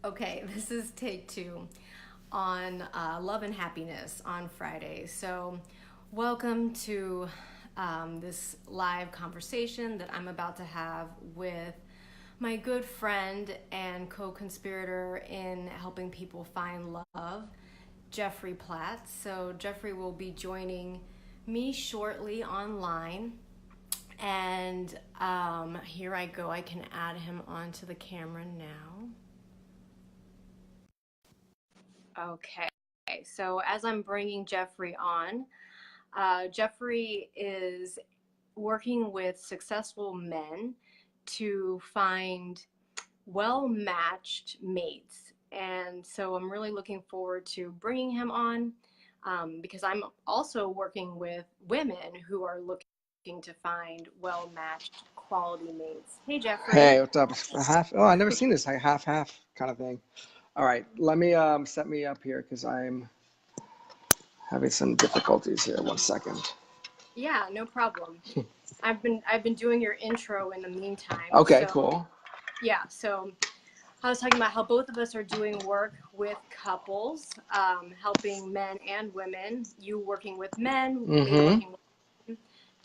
Okay, this is take two on love and happiness on Friday. So, welcome to this live conversation that I'm about to have with my good friend and co conspirator in helping people find love, Jeffrey Platt. So, Jeffrey will be joining me shortly online. And here I go. I can add him onto the camera now. Okay. So as I'm bringing Jeffrey on, Jeffrey is working with successful men to find well matched mates. And so I'm really looking forward to bringing him on because I'm also working with women who are looking to find well matched quality mates. Hey, Jeffrey. Hey, what's up? Half? Oh, I never seen this like half kind of thing. All right, let me set me up here because I'm having some difficulties here. One second. Yeah, no problem. I've been doing your intro in the meantime. Okay, So cool. yeah, so I was talking about how both of us are doing work with couples, helping men and women. You working with men, me Mm-hmm. working with women,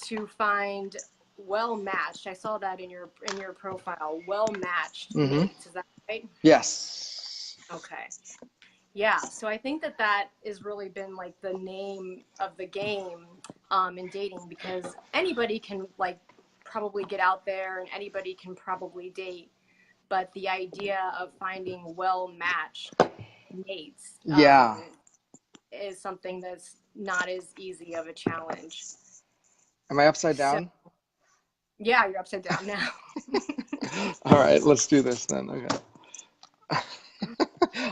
to find well matched. I saw that in your profile. Well matched Mm-hmm. mates. Is that right? Yes. Okay. Yeah. So I think that that has really been like the name of the game in dating because anybody can like probably get out there and anybody can probably date, but the idea of finding well matched mates Yeah. is something that's not as easy of a challenge. Am I upside So, down? yeah, you're upside down now. All right, let's do this then. Okay.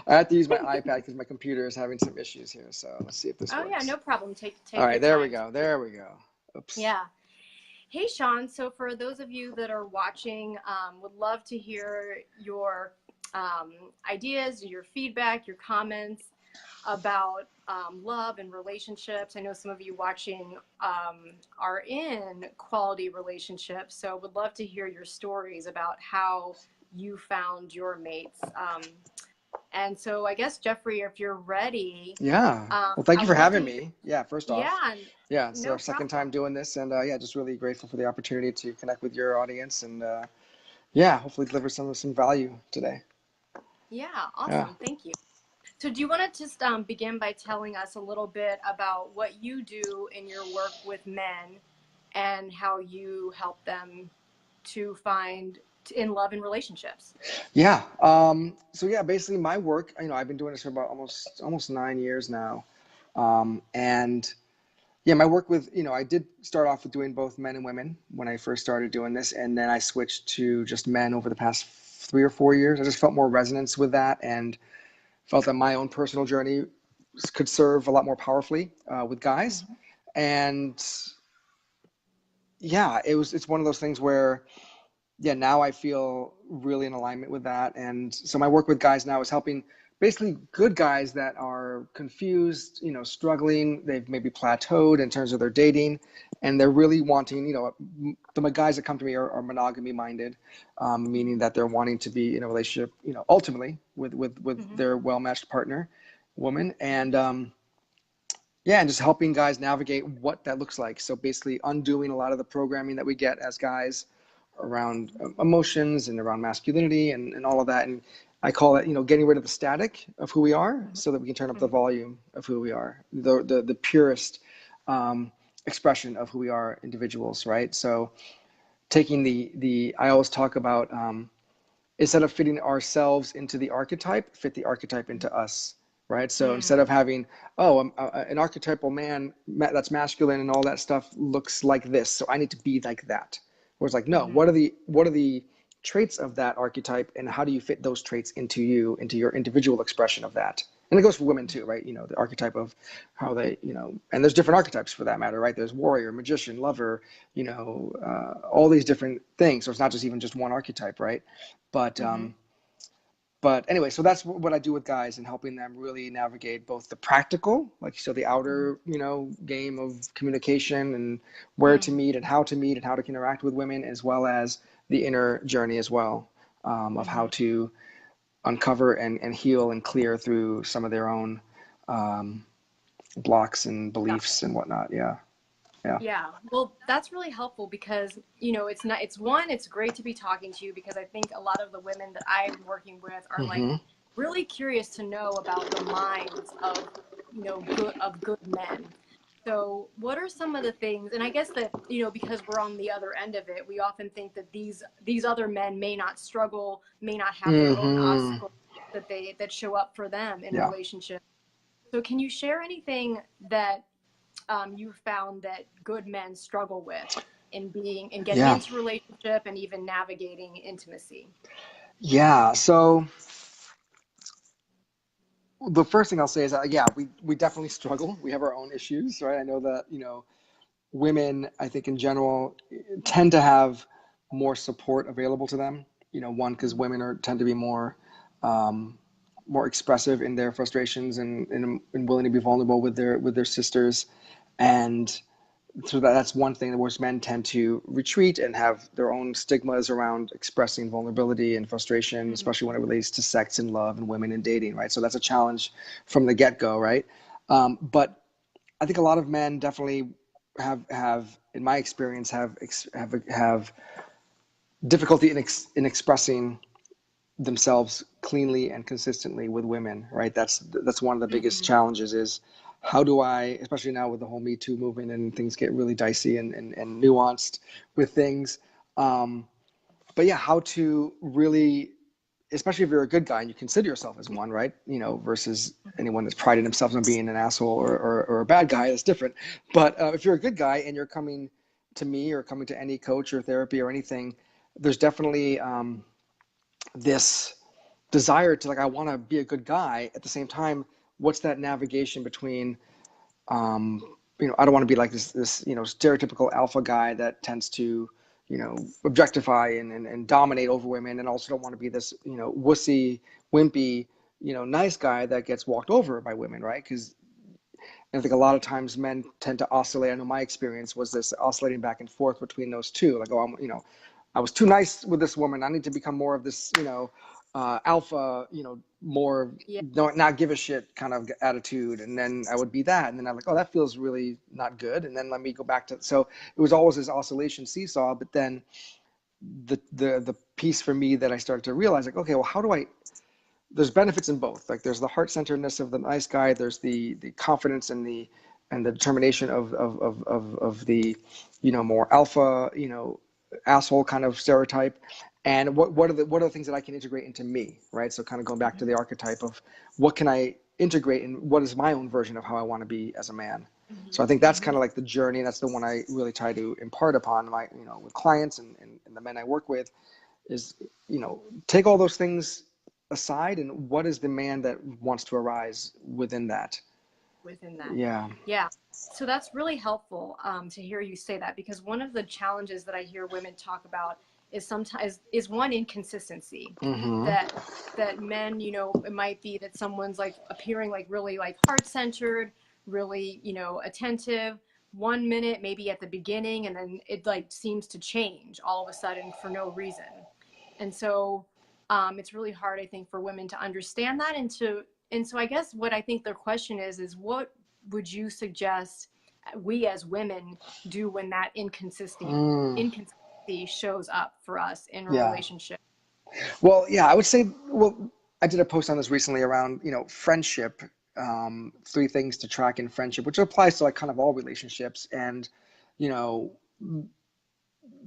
I have to use my iPad because my computer is having some issues here. So let's see if this Oh, yeah, works. no problem. All Take right, your there we time. go. There we go. Oops. Yeah. Hey, Sean. So, for those of you that are watching, would love to hear your ideas, your feedback, your comments about love and relationships. I know some of you watching are in quality relationships, so would love to hear your stories about how you found your mates. And so, I guess Jeffrey, if you're ready, Yeah. Well, thank I you for would love to having hear. me. Yeah, first off. Yeah, Yeah, it's our no second time problem. doing this, and yeah, just really grateful for the opportunity to connect with your audience, and yeah, hopefully deliver some value today. Yeah, Yeah. awesome. Thank you. So, do you want to just begin by telling us a little bit about what you do in your work with men and how you help them to find in love and relationships? Yeah. So yeah, basically my work, I've been doing this for about almost 9 years now, and yeah, my work with, I did start off with doing both men and women when I first started doing this, and then I switched to just men over the past 3 or 4 years. I just felt more resonance with that, and felt that my own personal journey could serve a lot more powerfully with guys. Mhm. And yeah, it's one of those things where yeah, now I feel really in alignment with that. And so my work with guys now is helping basically good guys that are confused, struggling, they've maybe plateaued in terms of their dating, and they're really wanting, the guys that come to me are monogamy minded, meaning that they're wanting to be in a relationship, ultimately with Mhm. their well-matched partner, woman. And yeah, and just helping guys navigate what that looks like. So basically undoing a lot of the programming that we get as guys around emotions and around masculinity and all of that. And I call it, getting rid of the static of who we are Mhm. so that we can turn up the Mhm. volume of who we are, the purest expression of who we are individuals, right? So taking I always talk about, instead of fitting ourselves into the archetype, fit the archetype into us, right? So instead Mm. of having, oh, an archetypal man that's masculine and all that stuff looks like this, so I need to be like that. Whereas like, no, Mhm. what are the traits of that archetype, and how do you fit those traits into you, into your individual expression of that? And it goes for women too, right? The archetype of how they, and there's different archetypes for that matter, right? There's warrior, magician, lover, all these different things. So it's not just even just one archetype, right? But Mhm. but anyway, so that's what I do with guys and helping them really navigate both the practical, like so the Mhm. outer, game of communication and where to Mhm. meet and how to meet and how to interact with women, as well as the inner journey as well, of how Mhm. to uncover and heal and clear through some of their own um, blocks and Yeah. beliefs and whatnot. Yeah. Yeah. Yeah. Well, that's really helpful because, it's not, it's one, it's great to be talking to you because I think a lot of the women that I'm working with are like Mm-hmm. really curious to know about the minds of, good men. So, what are some of the things, and I guess that, because we're on the other end of it, we often think that these other men may not struggle, may not have their own Mm-hmm. obstacles that show up for them in Yeah. relationships. So, can you share anything that you found that good men struggle with in getting Yeah. into relationship and even navigating intimacy? Yeah. So the first thing I'll say is that, yeah, we definitely struggle. We have our own issues, right? I know that, women, I think in general, tend to have more support available to them. One, because women tend to be um, more expressive in their frustrations and willing to be vulnerable with their sisters, and so that's one thing. Whereas men tend to retreat and have their own stigmas around expressing vulnerability and frustration, Mm-hmm. especially when it relates to sex and love and women and dating, right? So that's a challenge from the get go, right? But I think a lot of men definitely have in my experience have difficulty in expressing themselves cleanly and consistently with women, right? That's one of the biggest Mm-hmm. challenges is how do I, especially now with the whole Me Too movement and things get really dicey and nuanced with things. Um, but yeah, how to really, especially if you're a good guy and you consider yourself as one, right? Versus anyone that's prided himself on being an asshole or a bad guy, that's different. But if you're a good guy and you're coming to me or coming to any coach or therapy or anything, there's definitely this desire to, like, I want to be a good guy. At the same time, what's that navigation between I don't want to be like this stereotypical alpha guy that tends to objectify and dominate over women, and also don't want to be this wussy, wimpy, nice guy that gets walked over by women, right? Because I think a lot of times men tend to oscillate. I know my experience was this oscillating back and forth between those two. Like, oh, I was too nice with this woman. I need to become more of this, alpha, more Yeah. not give a shit kind of attitude. And then I would be that. And then I'm like, oh, that feels really not good. And then let me go back to, so it was always this oscillation seesaw. But then the piece for me that I started to realize, like, okay, well, how do I, there's benefits in both. Like, there's the heart-centeredness of the nice guy. There's the confidence and the determination of the more alpha asshole kind of stereotype. And what are the things that I can integrate into me, right? So kind of going back to the archetype of what can I integrate and what is my own version of how I want to be as a man. So I think that's kind of like the journey. That's the one I really try to impart upon my with clients and the men I work with is take all those things aside, and what is the man that wants to arise within that. Within that. Yeah. Yeah. So that's really helpful to hear you say that because one of the challenges that I hear women talk about is sometimes is one inconsistency Mm-hmm. that men, it might be that someone's like appearing like really like heart centered, really, attentive 1 minute, maybe at the beginning, and then it like seems to change all of a sudden for no reason. And so it's really hard, I think, for women to understand that and so I guess what I think their question is what would you suggest we as women do when that Mm. inconsistency shows up for us in a Yeah. relationship? Well, yeah, I would say, well, I did a post on this recently around, friendship, three things to track in friendship, which applies to like kind of all relationships. And, you know,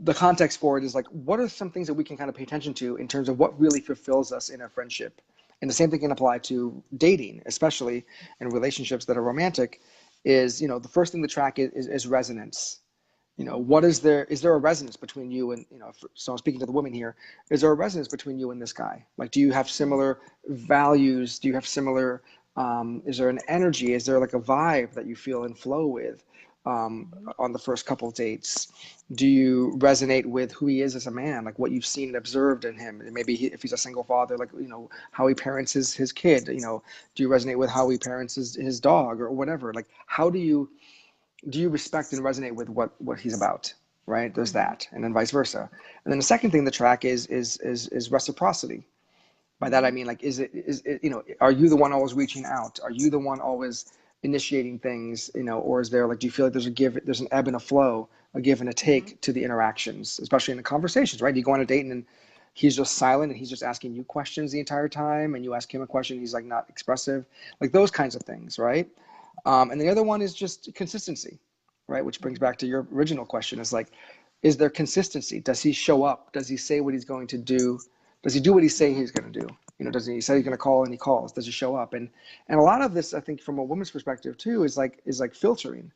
the context for it is like, what are some things that we can kind of pay attention to in terms of what really fulfills us in a friendship? And the same thing can apply to dating, especially in relationships that are romantic, is, the first thing to track is resonance. What is there a resonance between you and, so I'm speaking to the women here, is there a resonance between you and this guy? Like, do you have similar values? Do you have similar, is there an energy? Is there like a vibe that you feel in flow with Mm-hmm. on the first couple dates? Do you resonate with who he is as a man, like what you've seen and observed in him? And maybe if he's a single father, like, how he parents his kid, do you resonate with how he parents his dog or whatever? Like, how do you respect and resonate with what he's about, right? There's Mm-hmm. that, and then vice versa. And then the second thing to track is reciprocity. By that I mean, like, is it, are you the one always reaching out? Are you the one always initiating things? Or is there, like, do you feel like there's an ebb and a flow, a give and a Mm-hmm. take to the interactions, especially in the conversations, right? You go on a date and then he's just silent and he's just asking you questions the entire time, and you ask him a question, he's like not expressive, like those kinds of things, right? And the other one is just consistency, right? Which brings Mm-hmm. back to your original question, is like, is there consistency? Does he show up? Does he say what he's going to do? Does he do what he say he's going to do? Does he say he's going to call and he calls? Does he show up? And a lot of this, I think, from a woman's perspective too, is like filtering,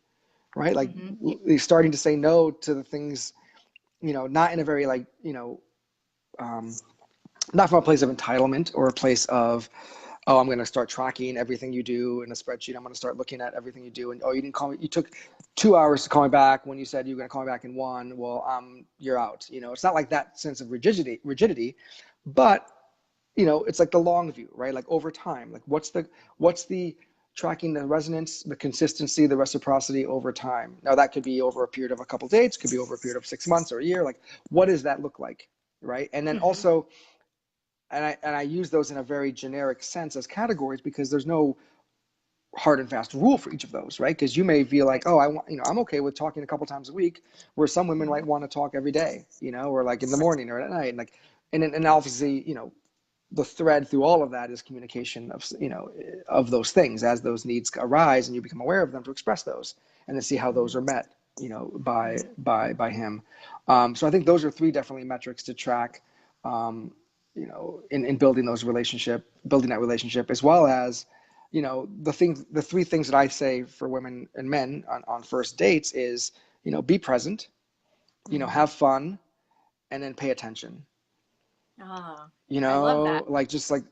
right? Like, Mm-hmm. he's starting to say no to the things, not in a very, like, um, not from a place of entitlement or a place of, oh, I'm going to start tracking everything you do in a spreadsheet. I'm going to start looking at everything you do. And, oh, you didn't call me. You took 2 hours to call me back when you said you were going to call me back in one. Well, you're out. It's not like that sense of rigidity, but it's like the long view, right? Like, over time, like, what's the tracking, the resonance, the consistency, the reciprocity over time. Now that could be over a period of a couple of dates, could be over a period of 6 months or a year. Like, what does that look like? Right. And then Mm-hmm. also, and I use those in a very generic sense as categories, because there's no hard and fast rule for each of those, right? Because you may feel like, Right. oh, I'm okay with talking a couple times a week, where some women Mm-hmm. might want to talk every day, or like in the morning or at night, and like, and obviously, the thread through all of that is communication of those things as those needs arise, and you become aware of them to express those, and then see how those Mm-hmm. are met, by Mm-hmm. by him. So I think those are three definitely metrics to track, um, in building that relationship, as well as, the three things that I say for women and men on first dates is, be present, Mm-hmm. have fun, and then pay attention. Ah, I love that. Like, just like,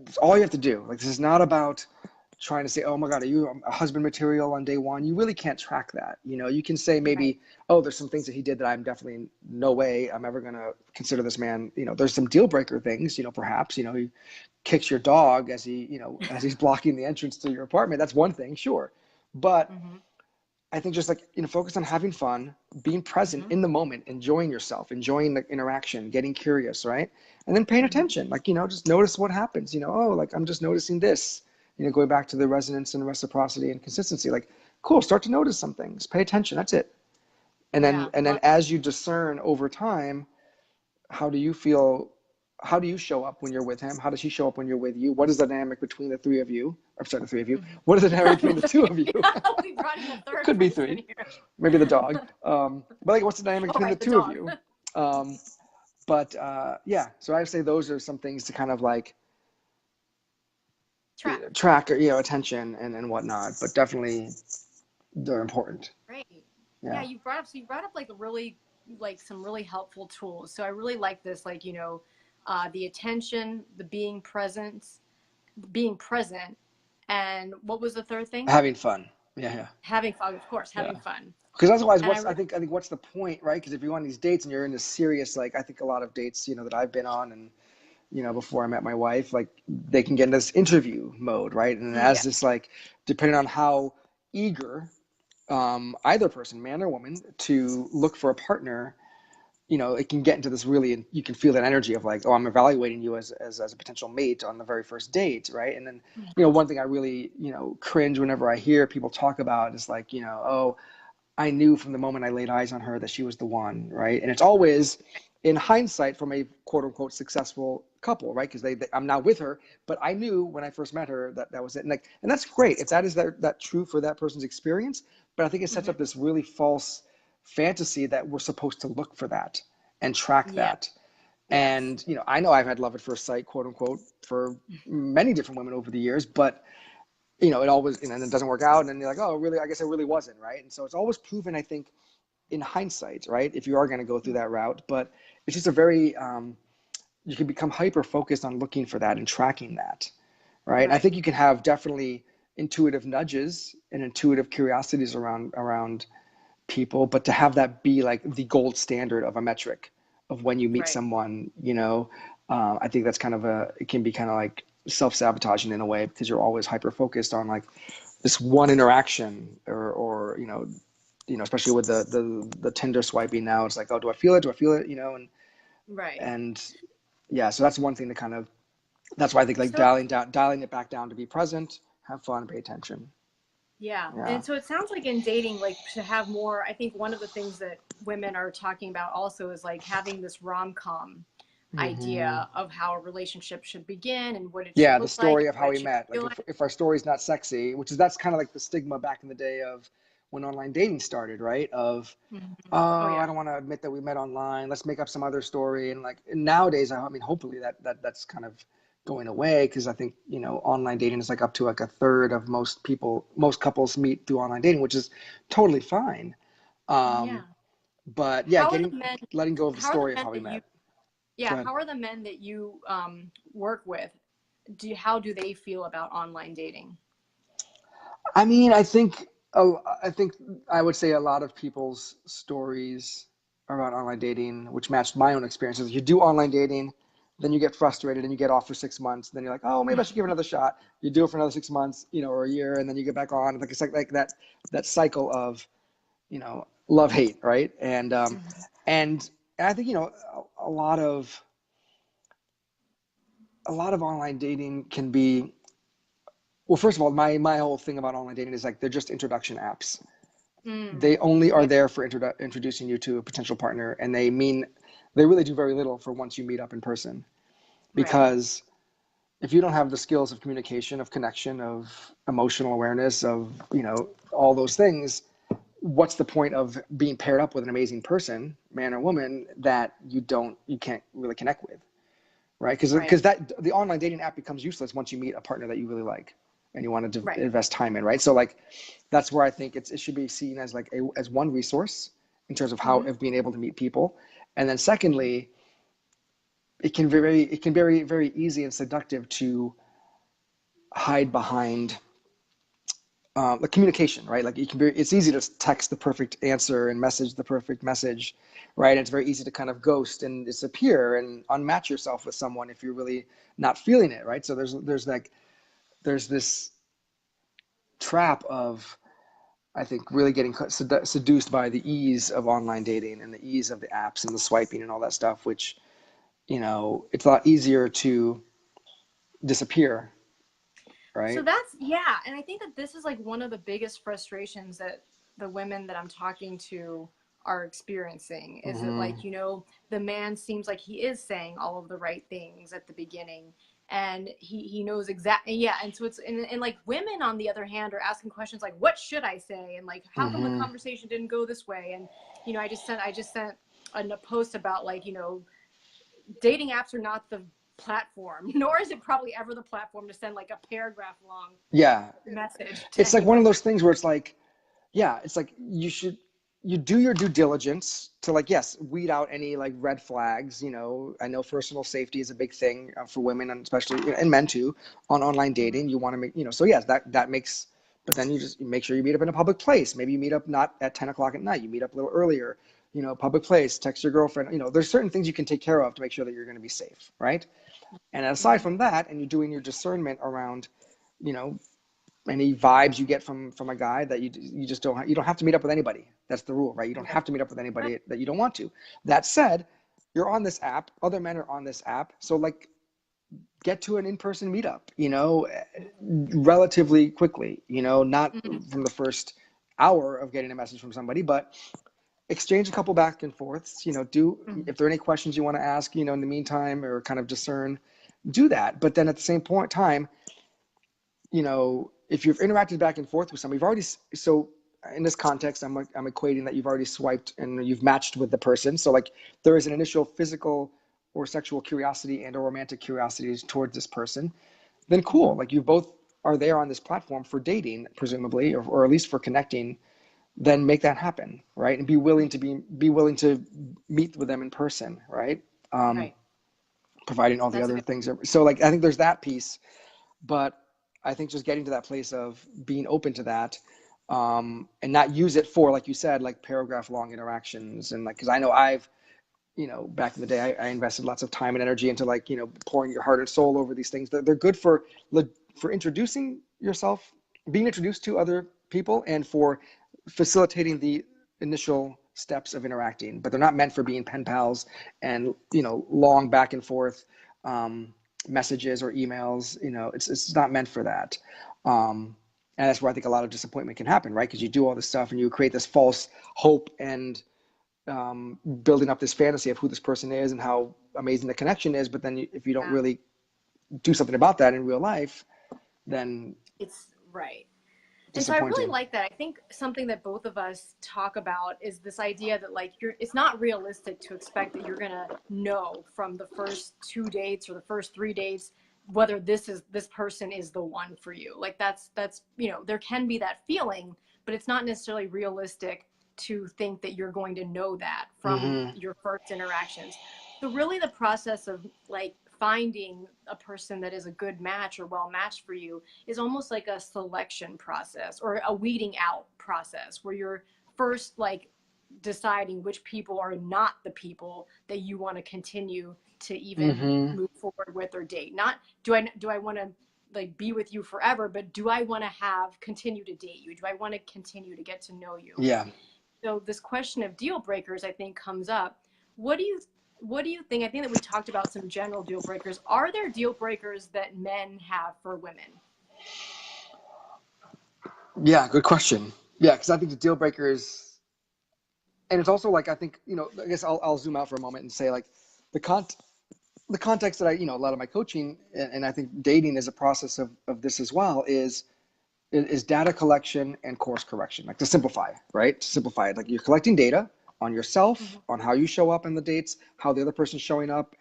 it's all you have to do. Like, this is not about trying to say, oh my God, are you a husband material on day one? You really can't track that. You can say Right. maybe, oh, there's some things that he did that I'm definitely, no way I'm ever going to consider this man. There's some deal breaker things, perhaps, he kicks your dog as he's blocking the entrance to your apartment. That's one thing, sure. But Mm-hmm. I think just, like, focus on having fun, being present Mm-hmm. in the moment, enjoying yourself, enjoying the interaction, getting curious, right? And then paying Mm-hmm. attention, like, just notice what happens, oh, like, I'm just noticing this, going back to the resonance and reciprocity and consistency, like, cool, start to notice some things, pay attention, that's it. And then, Yeah, and then love. as you discern over time, how do you feel, how do you show up when you're with him? How does he show up when you're with you? What is the dynamic between the three of you? I'm sorry, the three of you. Mm-hmm. What is the dynamic between the two of you? We brought in a It third could be person three, here. maybe the dog. But, like, what's the dynamic Oh, between the right, the two of dog. you? Um, but yeah, so I would say those are some things to kind of, like, Track. track, or, attention and whatnot. But definitely they're important. Great. Yeah, Yeah, you brought up like a really like some really helpful tools. So I really like this, like, the attention, the being present, and what was the third thing? having fun. Yeah, yeah, Having fun, of course, yeah. having fun. Because otherwise, And I I think what's the point, right? Because if you're on these dates and you're in this serious, like, I think a lot of dates, that I've been on, and before I met my wife, like, they can get in this interview mode, right? And as yeah, this, like, depending on how eager, either person, man or woman, to look for a partner, it can get into this really, you can feel that energy of, like, oh, I'm evaluating you as a potential mate on the very first date, right? And then, one thing I really, cringe whenever I hear people talk about is, like, oh, I knew from the moment I laid eyes on her that she was the one, right? And it's always, in hindsight, from a quote unquote successful couple, right? Because I'm now with her, but I knew when I first met her that that was it, and, like, and that's great if that is that true for that person's experience. But I think it sets hmm up this really false fantasy that we're supposed to look for that and track yeah, that. yes, And I know I've had love at first sight, quote unquote, for many different women over the years, but it always, and it doesn't work out, and then you're like, oh, really? I guess it really wasn't, right? And so it's always proven, I think, in hindsight, right? If you are going to go through that route, but it's just a very, you can become hyper focused on looking for that and tracking that, right? And I right, think you can have definitely intuitive nudges and intuitive curiosities around people, but to have that be like the gold standard of a metric of when you meet right, someone, I think that's kind of it can be kind of like self-sabotaging in a way, because you're always hyper focused on, like, this one interaction, or especially with the Tinder swiping now, it's like, oh, do I feel it? Do I feel it? right. And yeah, so that's one thing to kind of That's why I think like So dialing it back down to be present, have fun, pay attention. yeah. Yeah. And so it sounds like in dating, like to have more, I think one of the things that women are talking about also is like having this rom-com Hmm. idea of how a relationship should begin and what it should Yeah, the look like story and of what how it we should met. Like feel like. if our story's not sexy, which is that's kind of like the stigma back in the day of when online dating started, right? Of Oh oh, yeah. I don't want to admit that we met online. Let's make up some other story. And like nowadays, I mean, hopefully that's kind of going away because I think online dating is like up to like a third of most couples meet through online dating, which is totally fine. Um, Yeah. but yeah, How are the getting men letting go of the how are the story of men how we that you met. Go yeah, ahead. how are the men that you work with? How do they feel about online dating? I mean, I think I would say a lot of people's stories around online dating, which matched my own experiences. You do online dating, then you get frustrated and you get off for 6 months. Then you're like, oh, maybe I should give it another shot. You do it for another 6 months, or a year, and then you get back on. Like it's like that cycle of love hate, right? Mhm. And I think a lot of online dating can be, well, first of all, my whole thing about online dating is like they're just introduction apps. They only are Yeah, there for introducing you to a potential partner, and they really do very little for once you meet up in person. right, Because if you don't have the skills of communication, of connection, of emotional awareness, of all those things, what's the point of being paired up with an amazing person, man or woman, that you can't really connect with, right? right, Because that the online dating app becomes useless once you meet a partner that you really like and you want to right. invest time in, right? So like that's where I think it should be seen as like as one resource in terms of how Hmm. of being able to meet people, and then secondly, it can be very easy and seductive to hide behind like communication, right? Like it's easy to text the perfect answer and message the perfect message, right? And it's very easy to kind of ghost and disappear and unmatch yourself with someone if you're really not feeling it, right? So there's this trap of, I think, really getting seduced by the ease of online dating and the ease of the apps and the swiping and all that stuff, which it's a lot easier to disappear, So right? that's yeah, and I think that this is like one of the biggest frustrations that the women that I'm talking to are experiencing is that Mm-hmm. like, the man seems like he is saying all of the right things at the beginning and he knows exactly yeah, and so and like women on the other hand are asking questions like what should I say and like how come the Mm-hmm. conversation didn't go this way and I just sent a post about like, dating apps are not the platform, nor is it probably ever the platform to send like a paragraph long Yeah, message to it's like one of anybody. those things where it's like, yeah, it's like you do your due diligence to, like, yes, weed out any like red flags. I know personal safety is a big thing for women, and especially and men too, on online Mhm. dating. You want to make, so yes, that makes, but then you make sure you meet up in a public place. Maybe you meet up not at 10 o'clock at night. You meet up a little earlier. Public place. Text your girlfriend. There's certain things you can take care of to make sure that you're going to be safe, right? And aside Mhm. from that, and you're doing your discernment around, you know, any vibes you get from a guy that you just you don't have to meet up with anybody. That's the rule, right? You don't Right. have to meet up with Right. anybody that you don't want to. That said, you're on this app. Other men are on this app, so like get to an in-person meetup. Relatively quickly. Not Mhm. from the first hour of getting a message from somebody, but exchange a couple back and forths. Do Mhm. if there are any questions you want to ask, in the meantime, or kind of discern, do that. But then at the same point time, if you've interacted back and forth with somebody, you've already, so in this context, I'm equating that you've already swiped and you've matched with the person. So like there is an initial physical or sexual curiosity and or romantic curiosity towards this person, then cool. Mhm. Like you both are there on this platform for dating, presumably, or at least for connecting, then make that happen, right? And be willing to meet with them in person, right? Um, Right. providing all the That's a other good. things. So like I think there's that piece, but I think just getting to that place of being open to that, and not use it for, like you said, like paragraph long interactions. And like, because I know back in the day, I invested lots of time and energy into like, pouring your heart and soul over these things. They're good for introducing yourself, being introduced to other people, and for facilitating the initial steps of interacting. But they're not meant for being pen pals and long back and forth. messages or emails. It's not meant for that. And that's where I think a lot of disappointment can happen, right? Because you do all this stuff and you create this false hope and building up this fantasy of who this person is and how amazing the connection is. But then if you don't Yeah. really do something about that in real life, then It's right. And so I really disappointing. like that. I think something that both of us talk about is this idea that like it's not realistic to expect that you're gonna know from the first 2 dates or the first 3 dates whether this person is the one for you. Like that's there can be that feeling, but it's not necessarily realistic to think that you're going to know that from Mm-hmm. your first interactions. So really the process of like finding a person that is a good match or well matched for you is almost like a selection process or a weeding out process where you're first like deciding which people are not the people that you want to continue to even Mm-hmm. move forward with or date. Not do I want to like be with you forever, but do I want to have continue to date you? Do I want to continue to get to know you? Yeah. So this question of deal breakers, I think, comes up. What do you what do you think? I think that we talked about some general deal breakers. Are there deal breakers that men have for women? Yeah, good question. Yeah, because I think the deal breaker is, and it's also like I think I guess I'll zoom out for a moment and say like the con the context that a lot of my coaching and I think dating is a process of this as well is data collection and course correction. Like to simplify, right? To simplify it, like you're collecting data on yourself, Mm-hmm. on how you show up in the dates, how the other person's showing up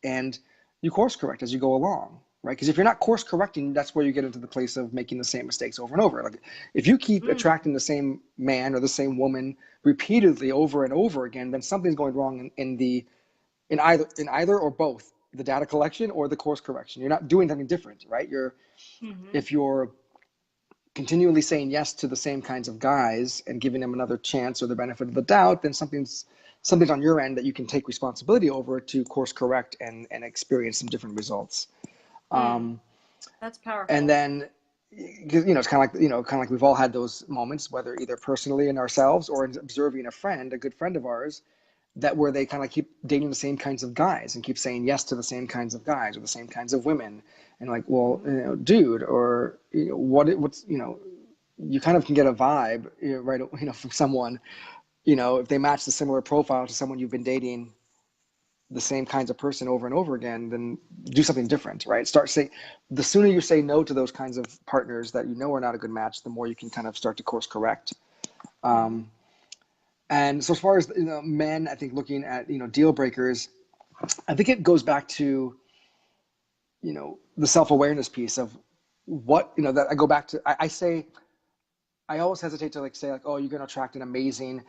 and you course correct as you go along, right? Because if you're not course correcting, that's where you get into the place of making the same mistakes over and over. Like if you keep Mm, attracting the same man or the same woman repeatedly over and over again, then something's going wrong in either or both the data collection or the course correction. You're not doing something different, right? mm-hmm. If you're continually saying yes to the same kinds of guys and giving them another chance or the benefit of the doubt, then something's on your end that you can take responsibility over to course correct and experience some different results. Mm, Um, that's and powerful. then, because it's kind of like we've all had those moments, whether either personally in ourselves or in observing a good friend of ours, that where they kind of keep dating the same kinds of guys and keep saying yes to the same kinds of guys or the same kinds of women, and like, well, Mm-hmm. dude, or what's you kind of can get a vibe, right, from someone, if they match the similar profile to someone you've been dating the same kinds of person over and over again, then do something different, right? Start saying, the sooner you say no to those kinds of partners that are not a good match, the more you can kind of start to course correct. Mm-hmm. Um, and so as far as men, I think looking at deal breakers, I think it goes back to the self-awareness piece of what that I go back to. I say I always hesitate to say like, oh, you're going to attract an amazing,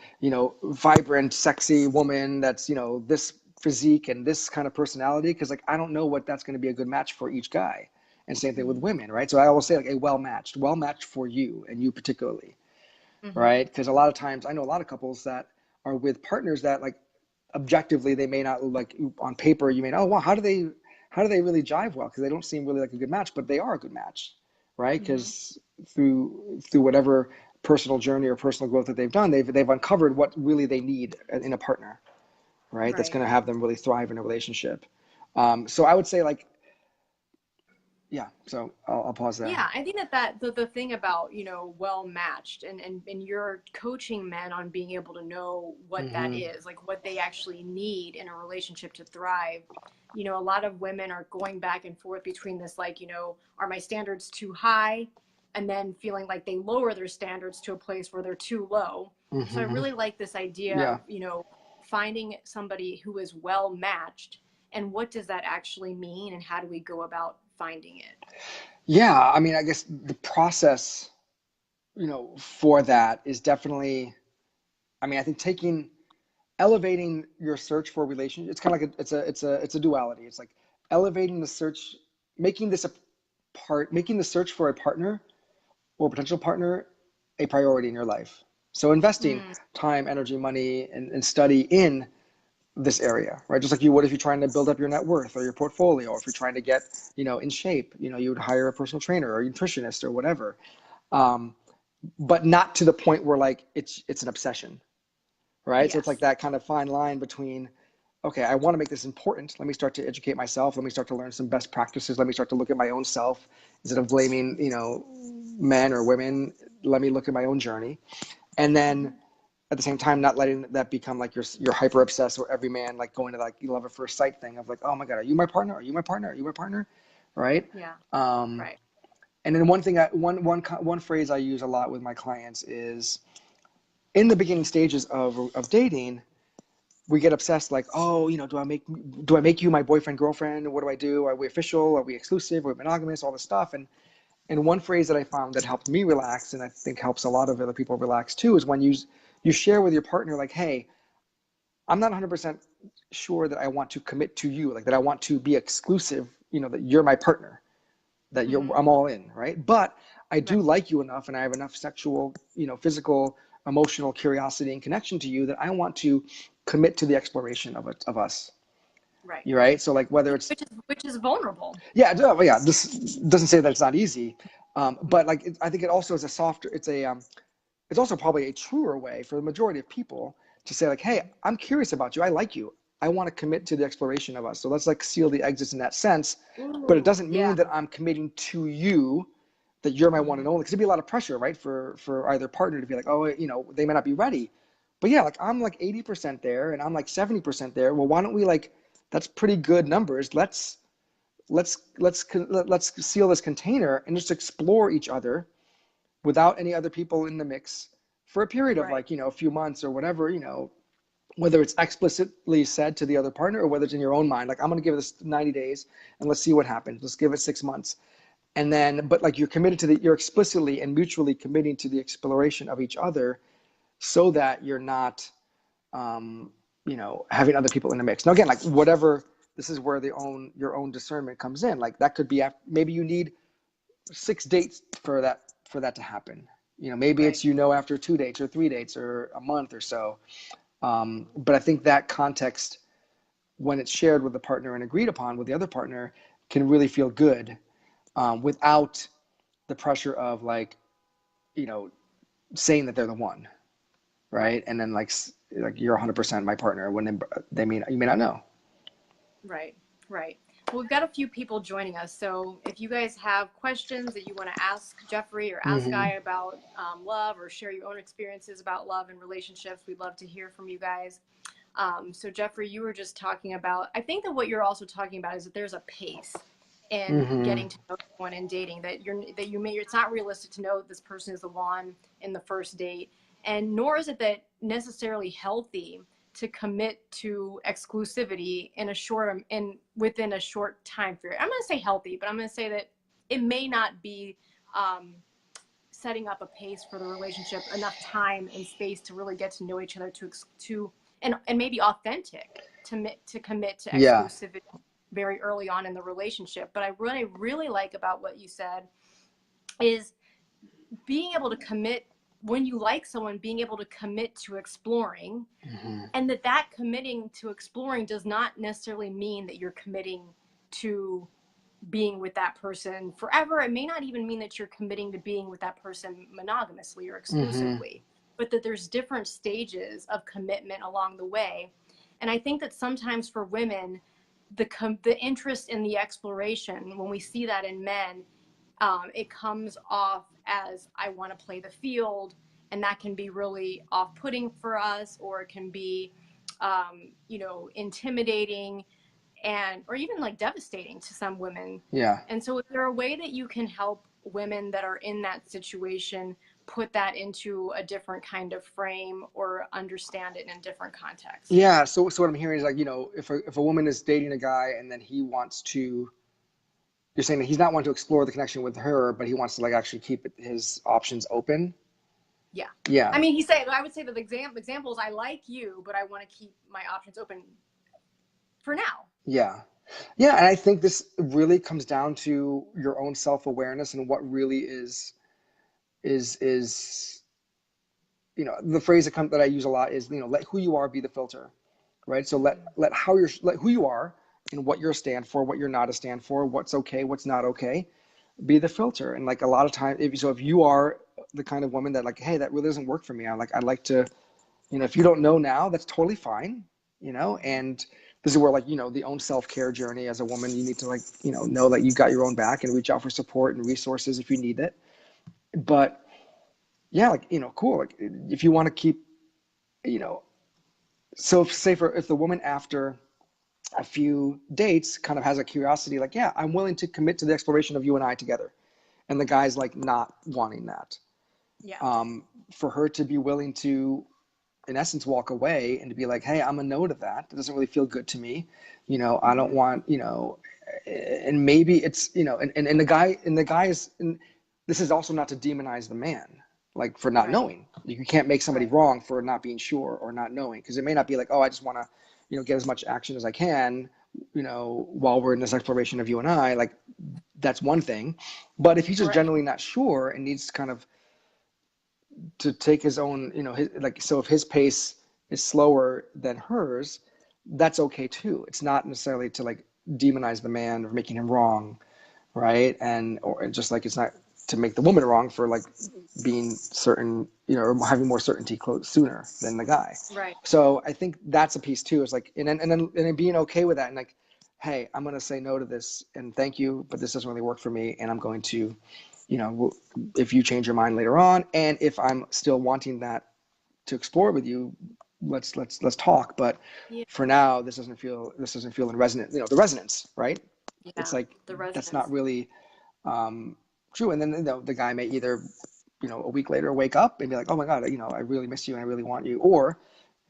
vibrant, sexy woman that's, this physique and this kind of personality. Cause like, I don't know what that's going to be a good match for each guy. And same thing with Mm-hmm. women, right? So I always say like a well matched for you and you particularly, Mm-hmm. right? Cause a lot of times I know a lot of couples that are with partners that like objectively, they may not like on paper, you may know, oh, wow, how do they really jive well? Cause they don't seem really like a good match, but they are a good match, right? Mm-hmm. Because through whatever personal journey or personal growth that they've done, they've uncovered what really they need in a partner, right? That's Right. going to have them really thrive in a relationship. So I would say like, yeah. So I'll pause there. Yeah, I think that the thing about, well matched and you're coaching men on being able to know what that Mm-hmm. is, like what they actually need in a relationship to thrive. A lot of women are going back and forth between this, like, are my standards too high? And then feeling like they lower their standards to a place where they're too low. So I Mm-hmm. really like this idea Yeah. of, finding somebody who is well matched and what does that actually mean and how do we go about finding it? Yeah. I mean, I guess the process, for that is definitely, I mean, I think elevating your search for a relationship. It's kind of like it's a duality. It's like elevating the search, making this a making the search for a partner or potential partner a priority in your life. So investing Mm, time, energy, money, and study in this area, right? Just like you would if you're trying to build up your net worth or your portfolio, or if you're trying to get, in shape, you would hire a personal trainer or a nutritionist or whatever. Um, but not to the point where like it's an obsession, right? So it's like yes. that kind of fine line between okay, I want to make this important. Let me start to educate myself. Let me start to learn some best practices. Let me start to look at my own self instead of blaming, men or women. Let me look at my own journey. And then at the same time, not letting that become like you're hyper obsessed or every man like going to like love at first sight thing of like, oh my God, are you my partner? Are you my partner? Are you my partner? Right. Yeah. Um, Right. and then one phrase I use a lot with my clients is in the beginning stages of dating, we get obsessed like, oh, do I make you my boyfriend, girlfriend? What do I do? Are we official? Are we exclusive? Are we monogamous? All this stuff. And one phrase that I found that helped me relax, and I think helps a lot of other people relax too, is when you share with your partner like, hey, I'm not 100% sure that I want to commit to you, like that I want to be exclusive, that you're my partner, that I'm all in, right? But I Right. do like you enough and I have enough sexual, physical, emotional curiosity and connection to you that I want to commit to the exploration of us. Right. You're right. So like whether it's, Which is vulnerable. yeah, yeah, this doesn't say that it's not easy. Mm. But like, I think it also is it's also probably a truer way for the majority of people to say like, hey, I'm curious about you. I like you. I want to commit to the exploration of us. So let's like seal the exits in that sense. But it Ooh, doesn't yeah. mean that I'm committing to you, that you're my one Mhm. and only. Because it'd be a lot of pressure, right? For either partner to be like, oh, they may not be ready. But yeah, like I'm like 80% there and I'm like 70% there. Well, why don't we like, that's pretty good numbers. Let's seal this container and just explore each other without any other people in the mix for a period of Right. like, a few months or whatever, whether it's explicitly said to the other partner or whether it's in your own mind, like I'm going to give this 90 days and let's see what happens. Let's give it 6 months. And then, but like you're explicitly and mutually committing to the exploration of each other so that you're not, having other people in the mix. Now, again, like whatever, this is where your own discernment comes in. Like that could be, maybe you need 6 dates for that to happen. Maybe Right. it's after 2 dates or 3 dates or a month or so. But I think that context, when it's shared with the partner and agreed upon with the other partner, can really feel good without the pressure of like, saying that they're the one, right? Right. And then like you're 100% my partner when you may not know. Right. Right. Well, we've got a few people joining us. So if you guys have questions that you want to ask Jeffrey or ask Mm-hmm. Guy about love or share your own experiences about love and relationships, we'd love to hear from you guys. So Jeffrey, you were just talking about, I think that what you're also talking about is that there's a pace in Mm-hmm. getting to know someone and dating it's not realistic to know that this person is the one in the first date. And nor is it that necessarily healthy to commit to exclusivity within a short time period. I'm going to say healthy, but I'm going to say that it may not be um, setting up a pace for the relationship, enough time and space to really get to know each other and maybe authentic to commit to Yeah. exclusivity very early on in the relationship. But what I really like about what you said is being able to commit when you like someone, being able to commit to exploring, Mm-hmm. and that committing to exploring does not necessarily mean that you're committing to being with that person forever. It may not even mean that you're committing to being with that person monogamously or Mm-hmm. exclusively, but that there's different stages of commitment along the way. And I think that sometimes for women, the interest in the exploration, when we see that in men, it comes off as I want to play the field, and that can be really off-putting for us, or it can be, intimidating and or even like devastating to some women. Yeah. And so, is there a way that you can help women that are in that situation put that into a different kind of frame or understand it in a different context? Yeah. So what I'm hearing is like, if a woman is dating a guy and then you're saying that he's not wanting to explore the connection with her, but he wants to like actually keep his options open. Yeah. I Yeah. mean, I would say that the examples, I like you, but I want to keep my options open for now. Yeah. Yeah. And I think this really comes down to your own self-awareness and what really is, the phrase that I use a lot is, let who you are be the filter, right? So let who you are and what you're a stand for, what you're not a stand for, what's okay, what's not okay, be the filter. And like a lot of times, if you are the kind of woman that like, hey, that really doesn't work for me. I'd like to, if you don't know now, that's totally fine, Mm-hmm. and this is where like, the own self-care journey as a woman, you need to like, know that you got your own back and reach out for support and resources if you need it. But yeah, like, cool. Like if you want to keep, so if the woman after a few dates kind of has a curiosity, like, yeah, I'm willing to commit to the exploration of you and I together. And the guy's like not wanting that. Yeah. For her to be willing to, in essence, walk away and to be like, hey, I'm a no to that. It doesn't really feel good to me. I don't want, and maybe it's, and the guy is, and this is also not to demonize the man, like for not Right. knowing. You can't make somebody Right. wrong for not being sure or not knowing. Cause it may not be like, oh, I just want to, get as much action as I can, while we're in this exploration of you and I, like that's one thing. But if he's just Right. generally not sure and needs kind of to take his own, so if his pace is slower than hers, that's okay too. It's not necessarily to like demonize the man or making him wrong, right? Or just like it's not to make the woman wrong for like being certain, or having more certainty sooner than the guy. Right. So I think that's a piece too. Is like, and then being okay with that, and like, hey, I'm gonna say no to this, and thank you, but this doesn't really work for me, and I'm going to, if you change your mind later on, and if I'm still wanting that to explore with you, let's talk. But Yeah. for now, this doesn't feel in resonant. The resonance, right? It's Yeah. like The that's not resonance. really true. And then the guy may either a week later wake up and be like, oh my god, I really miss you and I really want you, or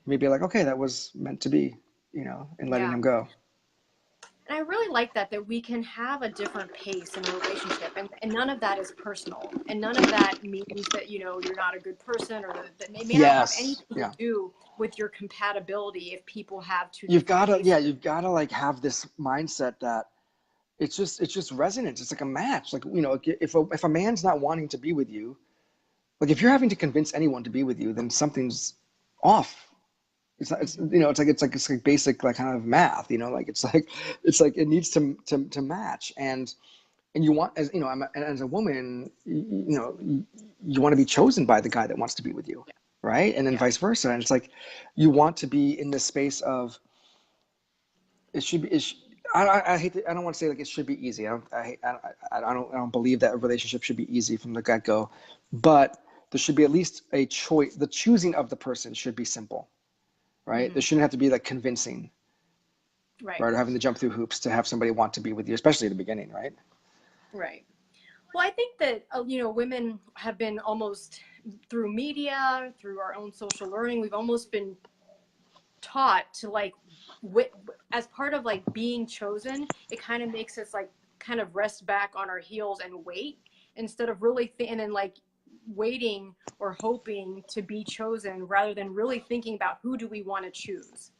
maybe like, okay, that was meant to be, and letting Yeah. him go. And I really like that we can have a different pace in a relationship, and none of that is personal, and none of that means that you're not a good person, or that may not have Yes. anything to Yeah. do with your compatibility if people have two You've different got to, paces. like have this mindset that it's just resonance. It's like a match. Like, if a man's not wanting to be with you, like if you're having to convince anyone to be with you, then something's off. It's not, it's like basic, like kind of math, like it's like it needs to match. And you want, as as a woman, you want to be chosen by the guy that wants to be with you, Yeah. right? And then Yeah. vice versa. And it's like you want to be in this space of it should be. I hate to, I don't want to say like it should be easy. I don't believe that a relationship should be easy from the get go, but there should be at least a choice. The choosing of the person should be simple, right? There shouldn't have to be like convincing, Right. right? Or having to jump through hoops to have somebody want to be with you, especially at the beginning, right? Right. Well, I think that women have been almost through media, through our own social learning, we've almost been taught to like as part of like being chosen, it kind of makes us like kind of rest back on our heels and wait instead of really and then like waiting or hoping to be chosen rather than really thinking about who do we want to choose.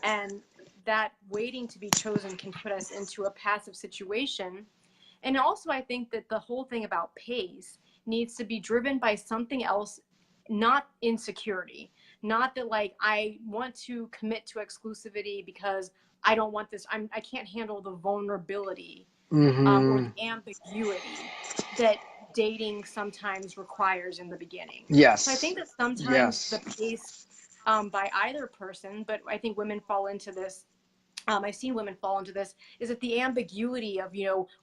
And that waiting to be chosen can put us into a passive situation. And also, I think that the whole thing about pace needs to be driven by something else, not insecurity. Not that like I want to commit to exclusivity because I don't want this. I can't handle the vulnerability or Mm-hmm. the ambiguity that dating sometimes requires in the beginning. So I think Yes. that sometimes the Yes. pace by either person, but I think women fall into this, I've seen women fall into this, is that the ambiguity of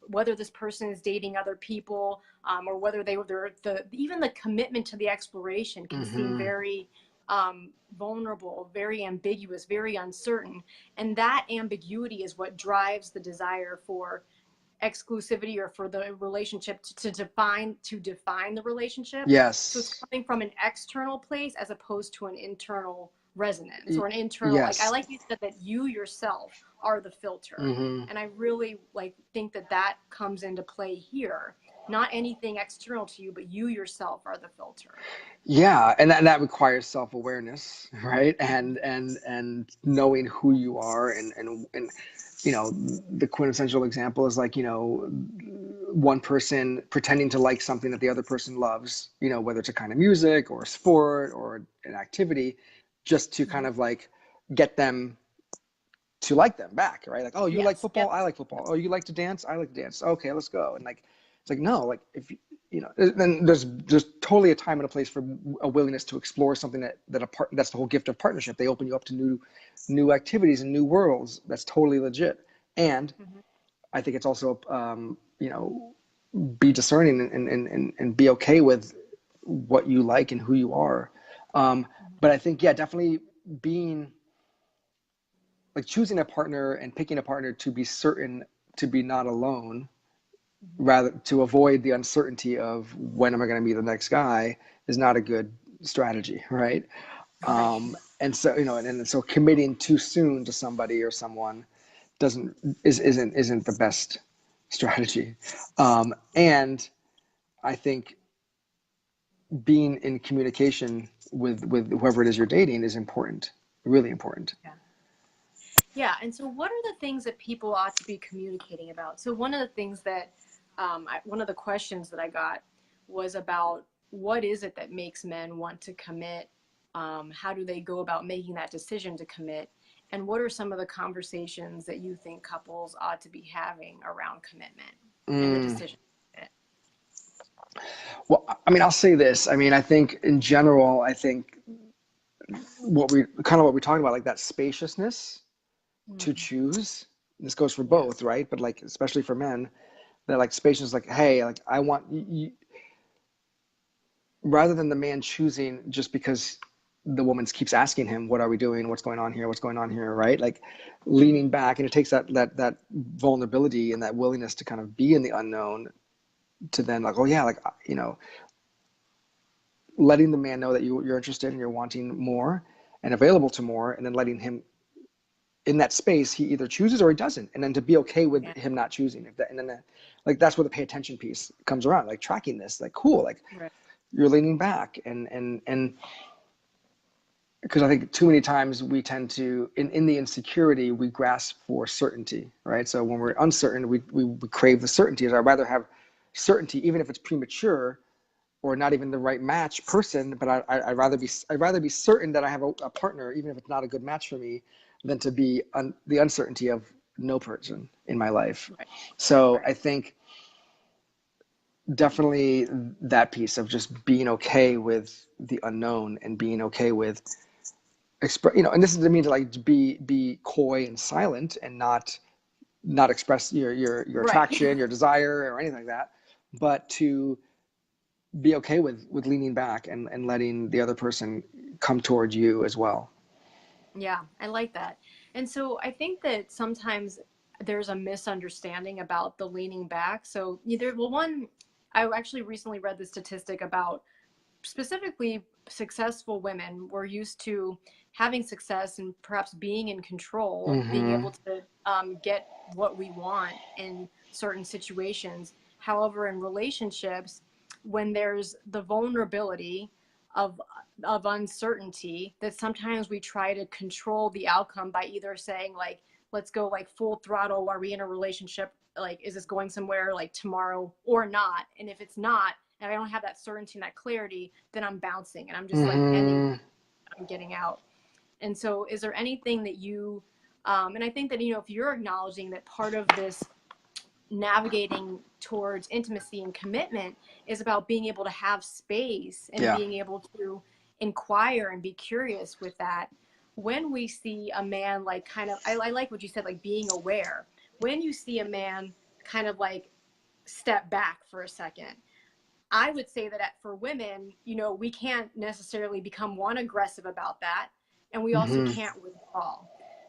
whether this person is dating other people, or whether they're even the commitment to the exploration can seem Mm-hmm. very vulnerable, very ambiguous, very uncertain, and that ambiguity is what drives the desire for exclusivity or for the relationship to define the relationship. So it's Yes. coming from an external place as opposed to an internal resonance or an internal, like I Yes. like you said that you yourself are the filter. Mm-hmm. And I really like think that comes into play here. Not anything external to you, but you yourself are the filter. Yeah, and that requires self-awareness, right? And knowing who you are, and the quintessential example is like, one person pretending to like something that the other person loves, whether it's a kind of music or a sport or an activity, just to kind Mm-hmm. of like get them to like them back, right? Like, oh, you like Yes. football, Yep. I like football. Oh, you like to dance, I like to dance. Okay, let's go. And like, it's like, no, like if then there's totally a time and a place for a willingness to explore something that's the whole gift of partnership. They open you up to new activities and new worlds. That's totally legit. And I think it's also, be discerning and be okay with what you like and who you are. But I think, yeah, definitely being like choosing a partner and picking a partner to be certain to be not alone, rather to avoid the uncertainty of when am I going to be the next guy, is not a good strategy, right? Right. And so, and so committing too soon to somebody or someone isn't the best strategy. And I think being in communication with whoever it is you're dating is important, really important. Yeah. Yeah. And so, what are the things that people ought to be communicating about? So, one of the things that, one of the questions that I got was about what is it that makes men want to commit? How do they go about making that decision to commit? And what are some of the conversations that you think couples ought to be having around commitment and the decision? Well, I mean, I'll say this. I mean, I think in general, I think what we talking about, like that spaciousness to choose. This goes for Yeah. both, right? But like, especially for men, that like spaciousness, like, hey, like I want you, rather than the man choosing just because the woman keeps asking him, what are we doing? What's going on here? What's going on here? Right? Like leaning back, and it takes that vulnerability and that willingness to kind of be in the unknown to then like, oh yeah, like, letting the man know that you're interested and you're wanting more and available to more, and then letting him in that space, he either chooses or he doesn't, and then to be okay with Yeah. him not choosing. And then like that's where the pay attention piece comes around, like tracking this, like cool, like Right. you're leaning back, and because I think too many times we tend to in the insecurity we grasp for certainty, right? So when we're uncertain, we crave the certainty. I'd rather have certainty, even if it's premature or not even the right match person, but I'd rather be certain that I have a partner, even if it's not a good match for me, than to be the uncertainty of no person in my life. Right. So Right. I think definitely that piece of just being okay with the unknown and being okay with and this is to mean to like be coy and silent and not express your Right. attraction, your desire, or anything like that, but to be okay with leaning back and letting the other person come toward you as well. Yeah, I like that. And so I think that sometimes there's a misunderstanding about the leaning back. So either, well, one, I actually recently read the statistic about specifically successful women were used to having success and perhaps being in control, being Mm-hmm. able to get what we want in certain situations. However, in relationships, when there's the vulnerability of uncertainty, that sometimes we try to control the outcome by either saying like, let's go like full throttle, are we in a relationship, like is this going somewhere like tomorrow or not? And if it's not, and I don't have that certainty and that clarity, then I'm bouncing and I'm just like ending, Mm-hmm. I'm getting out. And so is there anything that you and I think that, if you're acknowledging that part of this navigating towards intimacy and commitment is about being able to have space and Yeah. being able to inquire and be curious with that, when we see a man like kind of, I like what you said, like being aware, when you see a man kind of like step back for a second, I would say that for women, we can't necessarily become one aggressive about that, and we also Mm-hmm. can't withdraw.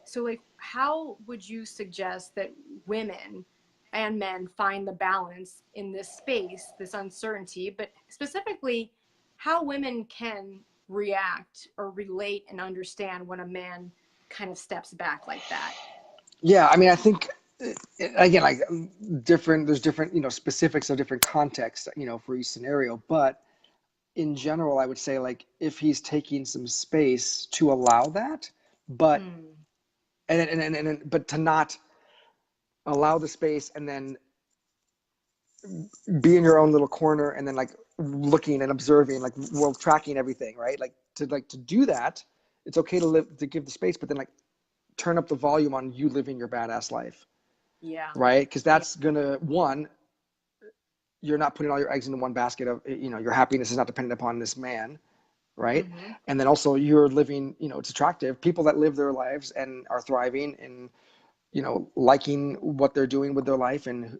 So, like, how would you suggest that women and men find the balance in this space, this uncertainty, but specifically how women can react or relate and understand when a man kind of steps back like that? Yeah, I mean, I think again, like there's different, specifics of different contexts, for each scenario. But in general, I would say like if he's taking some space to allow that, but Mm, but to not allow the space and then be in your own little corner and then like looking and observing, like world tracking everything, right? Like to do that, it's okay to give the space, but then like turn up the volume on you living your badass life, yeah. right? Because Yeah. that's gonna, one, you're not putting all your eggs into one basket of, your happiness is not dependent upon this man, right? Mm-hmm. And then also you're living, it's attractive. People that live their lives and are thriving and, liking what they're doing with their life and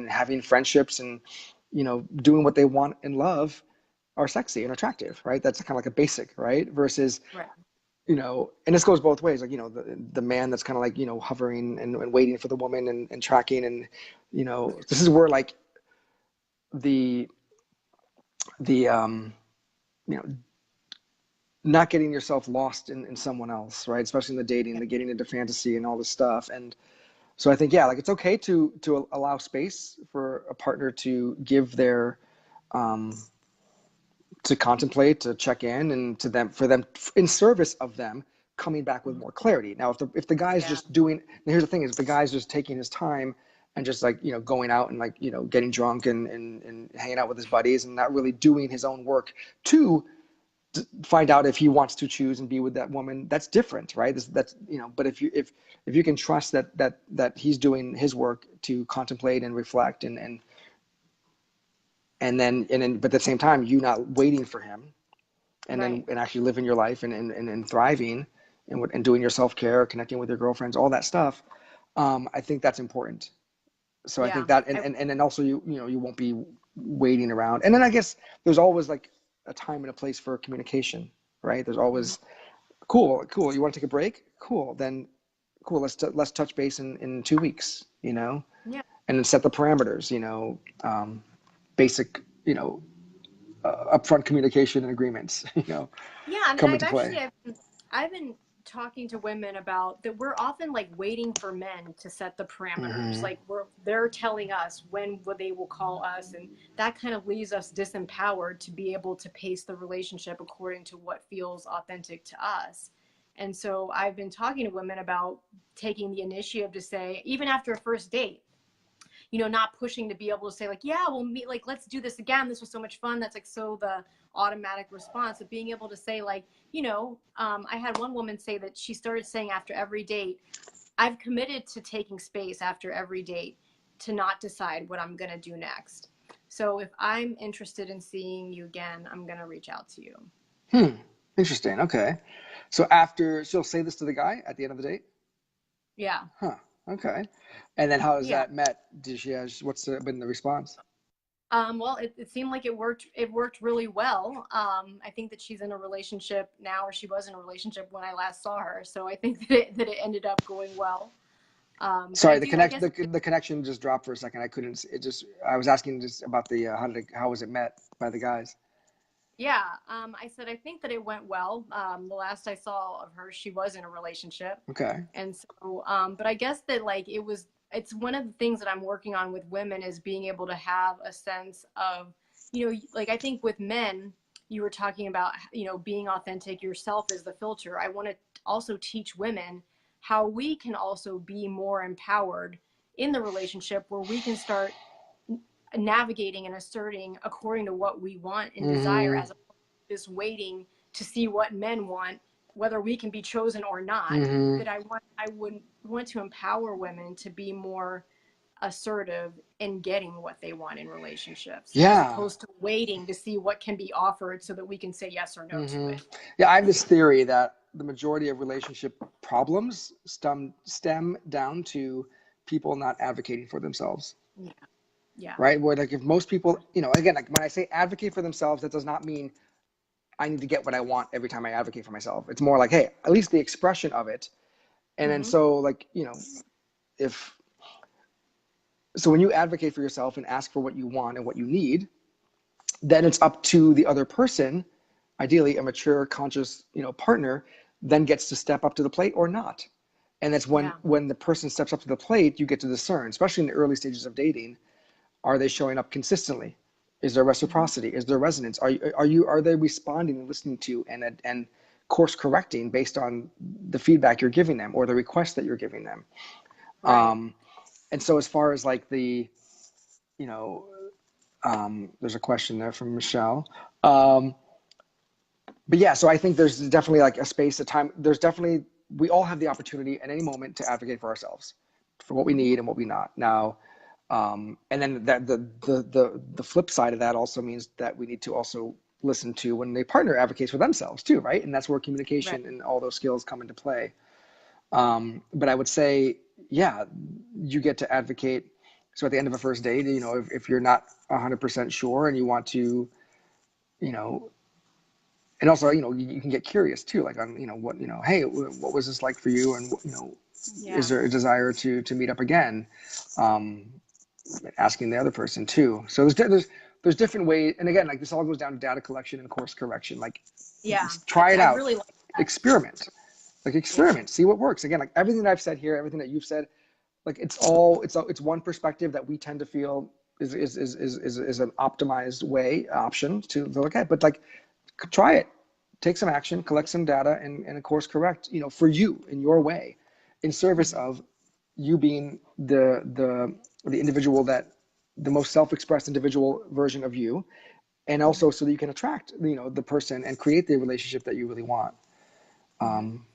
having friendships and, doing what they want and love are sexy and attractive, right? That's kind of like a basic, right? Versus, Right. and this goes both ways. Like, the man that's kind of like, hovering and waiting for the woman and tracking. And, this is where like the you know, not getting yourself lost in someone else, right? Especially in the dating, the getting into fantasy and all this stuff. And so I think, yeah, like it's okay to allow space for a partner to give their, um, to contemplate, to check in, and for them in service of them coming back with more clarity. Now, if the guy's Yeah. just doing, and here's the thing: is if the guy's just taking his time and just like going out and like getting drunk and hanging out with his buddies and not really doing his own work to find out if he wants to choose and be with that woman, that's different, right? That's but if you can trust that he's doing his work to contemplate and reflect and then but at the same time you not waiting for him and then Right. and actually living your life and thriving and doing your self-care, connecting with your girlfriends, all that stuff. I think that's important. So I Yeah. think that and then also you won't be waiting around. And then I guess there's always like a time and a place for communication, right? There's Mhm. always cool. You want to take a break? Cool. Then cool. Let's touch base in 2 weeks, Yeah. and then set the parameters, basic, upfront communication and agreements, Yeah, and come I've into play. actually I've been talking to women about that we're often like waiting for men to set the parameters. Mm-hmm. Like they're telling us when they will call us, and that kind of leaves us disempowered to be able to pace the relationship according to what feels authentic to us. And so I've been talking to women about taking the initiative to say, even after a first date, not pushing to be able to say like, yeah, we'll meet, like, let's do this again. This was so much fun. That's like so the automatic response of being able to say like, I had one woman say that she started saying after every date, I've committed to taking space after every date to not decide what I'm going to do next. So if I'm interested in seeing you again, I'm going to reach out to you. Interesting. Okay. So she'll say this to the guy at the end of the date. Yeah. Huh. Okay. And then how is Yeah. that met? What's been the response? Well, it seemed like it worked. It worked really well. I think that she's in a relationship now, or she was in a relationship when I last saw her. So I think that it ended up going well. But Sorry, I the guess, the connection just dropped for a second. I couldn't. I was asking just about the how was it met by the guys? yeah. I said I think that it went well. The last I saw of her, she was in a relationship, Okay. and so, but I guess that like it's one of the things that I'm working on with women is being able to have a sense of, like I think with men, you were talking about, being authentic, yourself is the filter. I want to also teach women how we can also be more empowered in the relationship where we can start navigating and asserting according to what we want and desire Mm-hmm. as just waiting to see what men want, whether we can be chosen or not. Mm-hmm. That I would want to empower women to be more assertive in getting what they want in relationships, as Yeah. opposed to waiting to see what can be offered so that we can say yes or no to Mm-hmm. it. Yeah, I have this theory that the majority of relationship problems stem down to people not advocating for themselves. Yeah. Yeah. Right? Where like if most people, again, like when I say advocate for themselves, that does not mean I need to get what I want every time I advocate for myself. It's more like, hey, at least the expression of it. And then Mm-hmm. so like, if so when you advocate for yourself and ask for what you want and what you need, then it's up to the other person, ideally a mature, conscious, partner, then gets to step up to the plate or not. And that's when Yeah. when the person steps up to the plate, you get to discern, especially in the early stages of dating, are they showing up consistently? Is there Mm-hmm. reciprocity? Is there resonance? Are they responding and listening to and course correcting based on the feedback you're giving them or the request that you're giving them? Right. And so as far as like you know, there's a question there from Michelle. But yeah, so I think there's definitely like a space, a time. We all have the opportunity at any moment to advocate for ourselves, for what we Mm-hmm. need and what we not. Now, And then the flip side of that also means that we need to also listen to when the partner advocates for themselves too, right? And that's where Right. communication and all those skills come into play. But I would say, yeah, you get to advocate. So at the end of a first date, you know, if you're not 100% sure and you want to, you know, and also, you know, you can get curious too, like on, you know, what, you know, hey, what was this like for you? And, you know, Yeah. is there a desire to meet up again? Um, Asking the other person too. So there's different ways. And again, like this all goes down to data collection and course correction. Like Yeah. try it I out, really like that. experiment, like Yeah. experiment, see what works. Again, like everything that I've said here, everything that you've said, like it's one perspective that we tend to feel is an optimized option to look at. But like try it, take some action, collect some data, and course correct, you know, for you in your way, in service Mhm. of you being the individual that the most self-expressed individual version of you, and also Mhm. so that you can attract, you know, the person and create the relationship that you really want. Mhm. um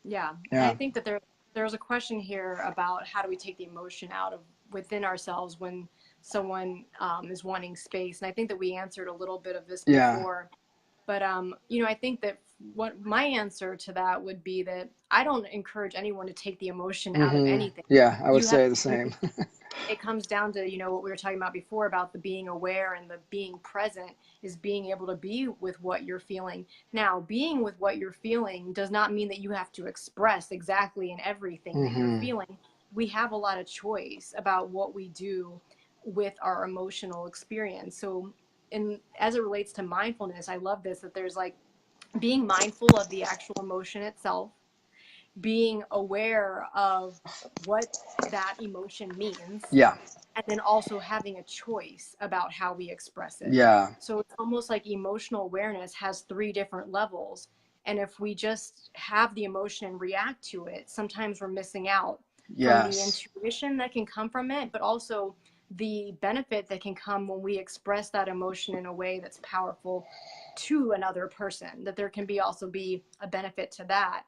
Yeah. And I yeah think that there's a question here about how do we take the emotion out of within ourselves when someone is wanting space. And I think that we answered a little bit of this yeah before. But you know, I think that what my answer to that would be that I don't encourage anyone to take the emotion out of anything. yeah, I would You have say the to, same. it comes down to, you know, what we were talking about before about the being aware and the being present is being able to be with what you're feeling. Now, being with what you're feeling does not mean that you have to express exactly in everything that you're feeling. We have a lot of choice about what we do with our emotional experience. So, and as it relates to mindfulness, I love this that there's like being mindful of the actual emotion itself, being aware of what that emotion means, Yeah, and then also having a choice about how we express it. yeah, So it's almost like emotional awareness has three different levels. And if we just have the emotion and react to it, sometimes we're missing out from the yes, intuition that can come from it, but also the benefit that can come when we express that emotion in a way that's powerful to another person, that there can be also be a benefit to that.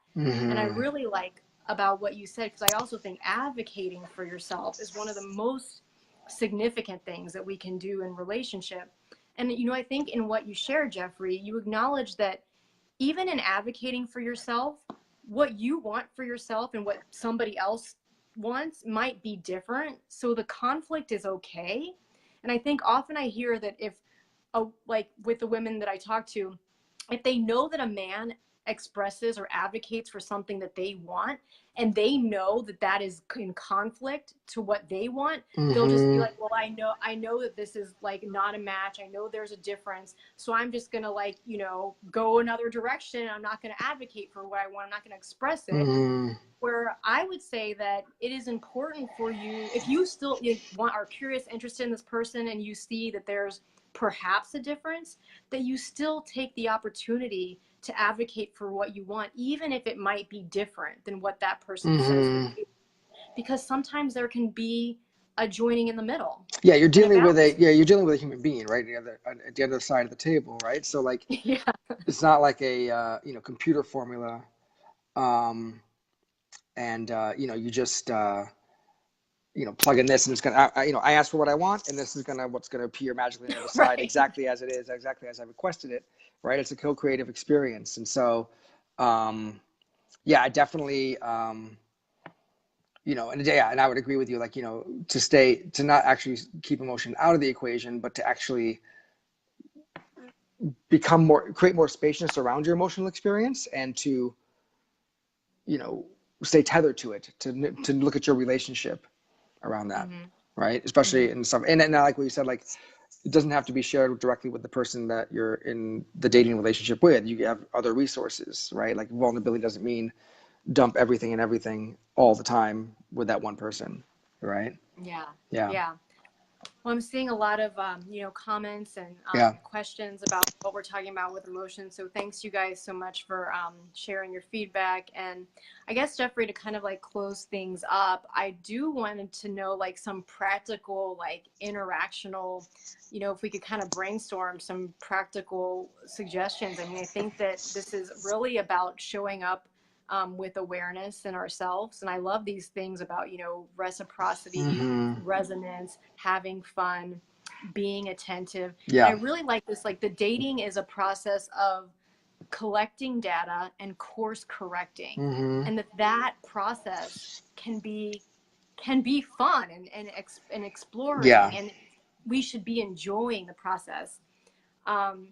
And I really like about what you said, because I also think advocating for yourself is one of the most significant things that we can do in relationship. And you know, I think in what you shared, Jeffrey, you acknowledge that even in advocating for yourself, what you want for yourself and what somebody else wants might be different. So the conflict is okay. And I think often I hear that if like with the women that I talk to, if they know that a man expresses or advocates for something that they want and they know that that is in conflict to what they want, they'll just be like, well, I know that this is like not a match, I know there's a difference, so I'm just gonna, like, you know, go another direction. I'm not gonna advocate for what I want, I'm not gonna express it. Where I would say that it is important for you, if you still are curious, interested in this person, and you see that there's perhaps a difference, that you still take the opportunity to advocate for what you want, even if it might be different than what that person says that they, because sometimes there can be a joining in the middle yeah, and a balance. you're dealing with a human being, right? At the other side of the table, right? So like Yeah. it's not like a you know, computer formula. um and you know, you just you know, plug in this and it's gonna you know, I ask for what I want and this is gonna what's gonna appear magically on the other side, Right. exactly as it is, exactly as I requested it, right? It's a co-creative experience. And so yeah, I definitely you know, and yeah, and I would agree with you, like, you know, to not actually keep emotion out of the equation, but to actually create more spaciousness around your emotional experience, and to, you know, stay tethered to it, to look at your relationship around that, Mm-hmm. right? Especially Mm-hmm. in some, and like what you said, like it doesn't have to be shared directly with the person that you're in the dating relationship with. You have other resources, right? Like vulnerability doesn't mean dump everything and everything all the time with that one person, right? Yeah. Yeah, Yeah. Well, I'm seeing a lot of, you know, comments and yeah, questions about what we're talking about with emotion. So thanks you guys so much for sharing your feedback. And I guess, Jeffrey, to kind of like close things up, I do wanted to know like some practical, like interactional, you know, if we could kind of brainstorm some practical suggestions. I mean, I think that this is really about showing up with awareness in ourselves. And I love these things about, reciprocity, Mm-hmm. resonance, having fun, being attentive. And I Yeah. really like this, like the dating is a process of collecting data and course correcting. Mm-hmm. And that process can be fun and Yeah. exploring, and we should be enjoying the process. Um,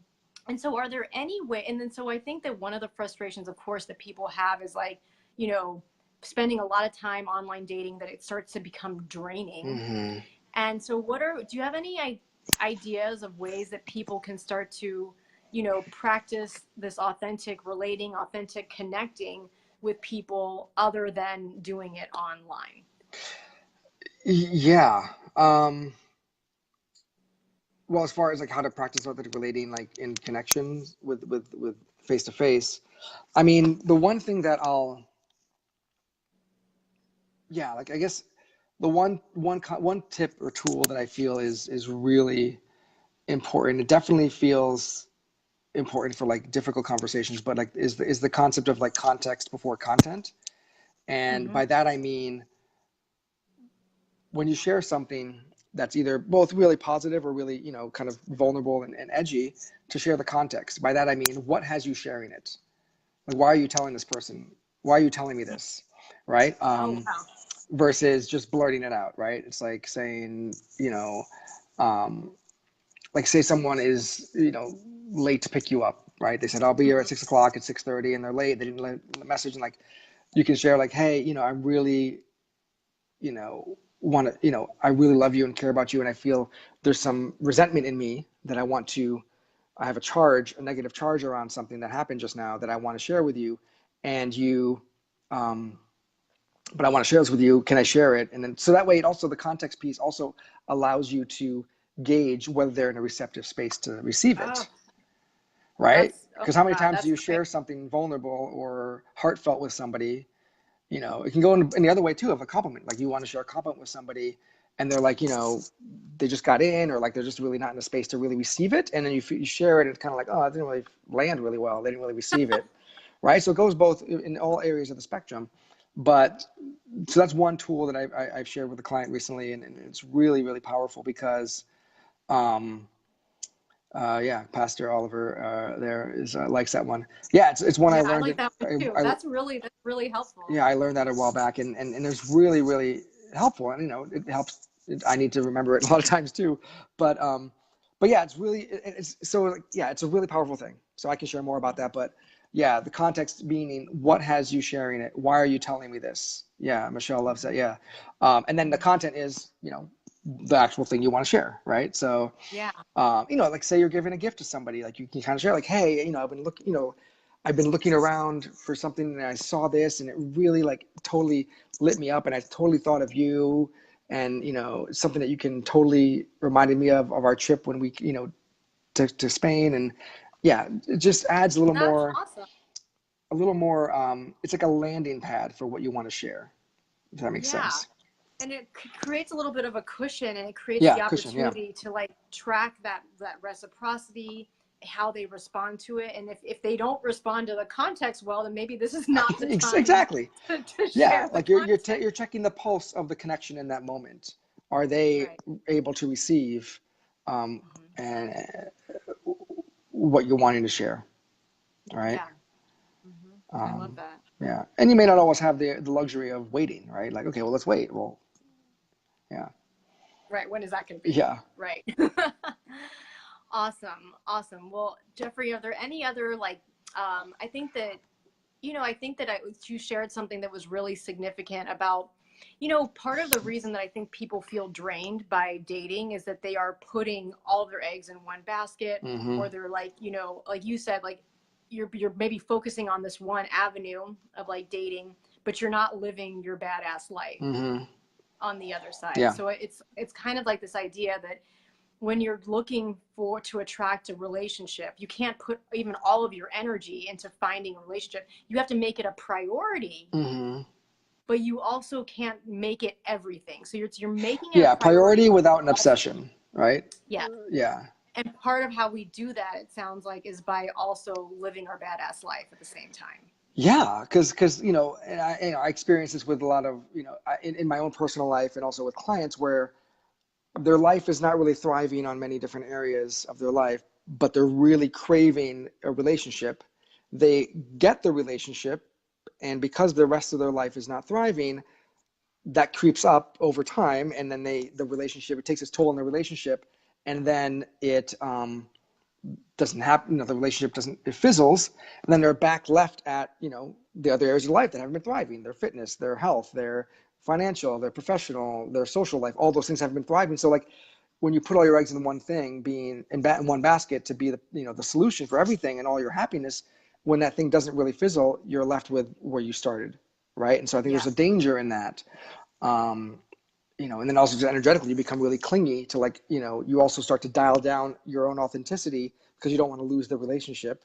and so are there any way, and then so I think that one of the frustrations, of course, that people have is like, you know, spending a lot of time online dating, that it starts to become draining. Mm-hmm. And so do you have any ideas of ways that people can start to, practice this authentic relating, authentic connecting with people other than doing it online? Yeah. Well, as far as like how to practice authentic relating, like in connections with face to face, I mean, the one thing that yeah, like I guess the one tip or tool that I feel is really important. It definitely feels important for like difficult conversations, but like is the concept of like context before content. And Mm-hmm. by that I mean when you share something that's either both really positive or really, kind of vulnerable and edgy, to share the context. By that I mean, what has you sharing it? Like, why are you telling this person? Why are you telling me this? Right? Oh, wow. Versus just blurting it out, right? It's like saying, um, like say someone is, late to pick you up, right? They said, I'll be here at Mm-hmm. 6 o'clock, at 6:30, and they're late. They didn't let the message, and like you can share like, hey, I really, want to, I really love you and care about you, and I feel there's some resentment in me that I have a negative charge around something that happened just now that I want to share with you, and um, but I want to share this with you. Can I share it? And then so that way, the context piece also allows you to gauge whether they're in a receptive space to receive Oh, it, right? oh Because how many God, times do that's you great. share something vulnerable or heartfelt with somebody? It can go in the other way too, of a compliment. Like you want to share a compliment with somebody and they're like, they just got in, or like they're just really not in a space to really receive it. And then you share it and it's kind of like, oh, it didn't really land really well. They didn't really receive it. Right. So it goes both in all areas of the spectrum. But so that's one tool that I've shared with a client recently. And it's really, really powerful because, um, yeah, Pastor Oliver there is likes that one. Yeah, it's one I Yeah, I learned. like that one too. That's really helpful. Yeah, I learned that a while back, and it's really really helpful, and it helps. I need to remember it a lot of times too, but yeah, it's so like, yeah, it's a really powerful thing. So I can share more about that, but yeah, the context meaning what has you sharing it? Why are you telling me this? Yeah, Michelle loves that. Yeah, and then the content is the actual thing you want to share, right? So Yeah. like say you're giving a gift to somebody, like you can kind of share like, hey, I've been looking around for something and I saw this and it really like totally lit me up and I totally thought of you, and something that you can totally reminded me of our trip when we, to Spain. And yeah, it just adds That's awesome. a little more, it's like a landing pad for what you want to share, if that makes Yeah. sense. And it creates a little bit of a cushion, and it creates Yeah, the cushion, yeah. opportunity to like track that reciprocity, how they respond to it. And if they don't respond to the context well, then maybe this is not the time Exactly. to Yeah, share the like you're context. checking the pulse of the connection in that moment. Are they Right. able to receive Hmm. and what you're wanting to share, right? Yeah. I love Um, that. yeah, and you may not always have the luxury of waiting, right? Like, okay, well, let's wait. Well, yeah, Right. When is that going to be? yeah. Right. Awesome. Awesome. Well, Jeffrey, are there any other like, I think that, you shared something that was really significant about, part of the reason that I think people feel drained by dating is that they are putting all of their eggs in one basket, Mm-hmm. or they're like, like you said, like you're maybe focusing on this one avenue of like dating, but you're not living your badass life Mm-hmm. on the other side. Yeah. So it's kind of like this idea that when you're looking for to attract a relationship, you can't put even all of your energy into finding a relationship. You have to make it a priority, Mm-hmm. but you also can't make it everything. So you're making it a Yeah, priority, priority but without an also, obsession, right? yeah. Yeah. And part of how we do that, it sounds like, is by also living our badass life at the same time. Yeah, because I experience this with a lot of in my own personal life and also with clients where their life is not really thriving on many different areas of their life, but they're really craving a relationship. They get the relationship, and because the rest of their life is not thriving, that creeps up over time, and then the relationship, it takes its toll on the relationship, and then it doesn't happen, the relationship doesn't, it fizzles, and then they're back left at, the other areas of life that haven't been thriving, their fitness, their health, their financial, their professional, their social life, all those things haven't been thriving. So like when you put all your eggs in one thing, being in one basket to be the solution for everything and all your happiness, when that thing doesn't really fizzle, you're left with where you started, right? And so I think Yeah. there's a danger in that. Um, and then also just energetically, you become really clingy to like, you also start to dial down your own authenticity because you don't want to lose the relationship.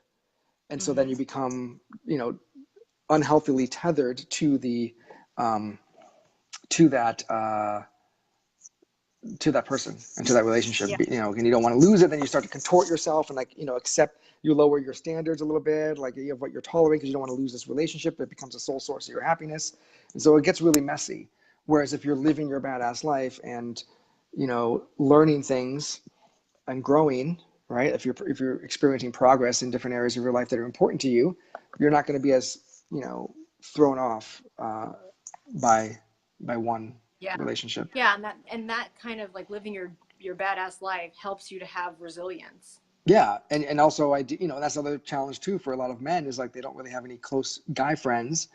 And so then you become, unhealthily tethered to the, to that, to that person and to that relationship, Yeah. and you don't want to lose it. Then you start to contort yourself and like, accept, you lower your standards a little bit, like you have what you're tolerating because you don't want to lose this relationship. It becomes a sole source of your happiness. And so it gets really messy. Whereas if you're living your badass life and, learning things and growing, right? If you're experiencing progress in different areas of your life that are important to you, you're not going to be as, thrown off by one Yeah. relationship. Yeah. And that kind of like living your badass life helps you to have resilience. Yeah, and also I do, that's another challenge too for a lot of men is like they don't really have any close guy friends,